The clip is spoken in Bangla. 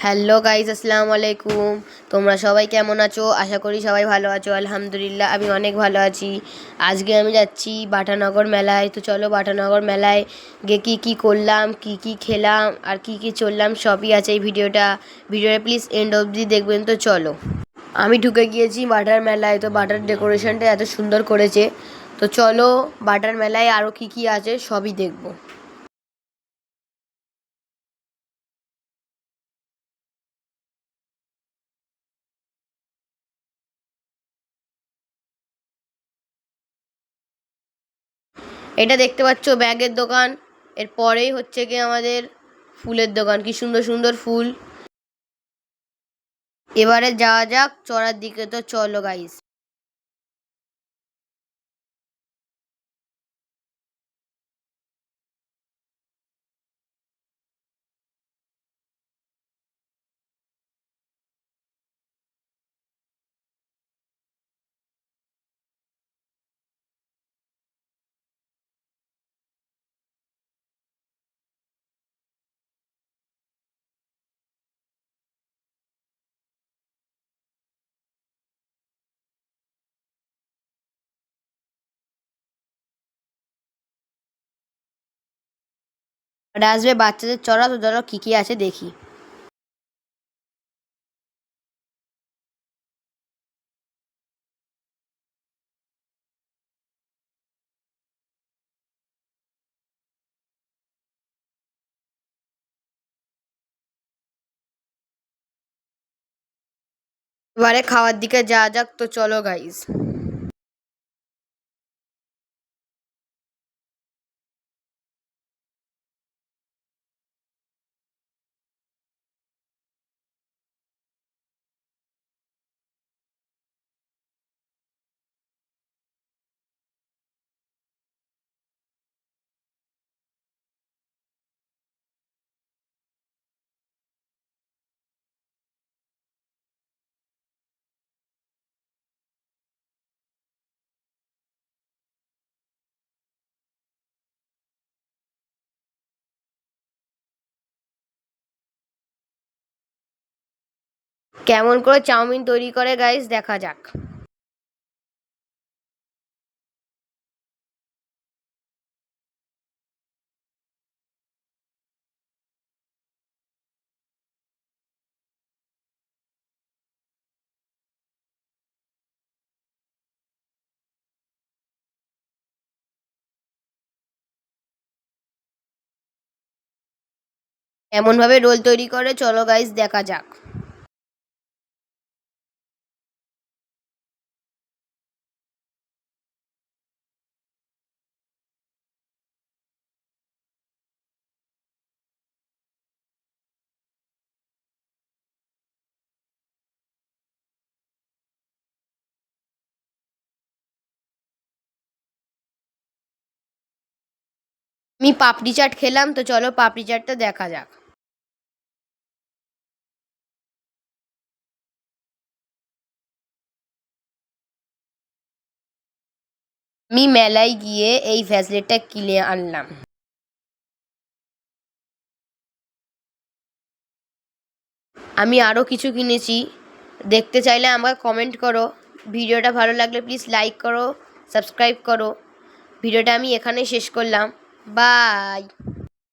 হ্যালো গাইজ, আসসালামু আলাইকুম। তোমরা সবাই কেমন আছো? আশা করি সবাই ভালো আছো। আলহামদুলিল্লাহ আমি অনেক ভালো আছি। আজকে আমি যাচ্ছি বাটানগর মেলায়। তো চলো বাটানগর মেলায় গিয়ে কী করলাম, কী খেলাম আর কী চললাম সবই আছে এই ভিডিওটা প্লিজ এন্ড অবধি দেখবেন। তো চলো, আমি ঢুকে গিয়েছি বাটার মেলায়। তো বাটার ডেকোরেশনটা এত সুন্দর করেছে। তো চলো বাটার মেলায় আরও কী আছে সবই দেখবো। এটা দেখতে পাচ্ছ ব্যাগের দোকান। এর পরেই হচ্ছে কি আমাদের ফুলের দোকান। কি সুন্দর সুন্দর ফুল। এবারে যাওয়া যাক চড়ার দিকে। তো চলো গাইস। এবারে আসবে বাচ্চাদের চড়া। তো চলো কি আছে দেখি। এবারে খাওয়ার দিকে যাওয়া যাক। তো চলো গাইস। কেমন করে চাউমিন তৈরি করে গাইস দেখা যাক। কেমন ভাবে রোল তৈরি করে চলো গাইস দেখা যাক। আমি পাপড়ি চাট খেলাম। তো চলো পাপড়ি চাটটা দেখা যাক। আমি মেলায় গিয়ে এই ভ্যাসলেটটা কিনে আনলাম। আমি আরও কিছু কিনেছি। দেখতে চাইলে আমাকে কমেন্ট করো। ভিডিওটা ভালো লাগলে প্লিজ লাইক করো, সাবস্ক্রাইব করো। ভিডিওটা আমি এখানেই শেষ করলাম। বাই।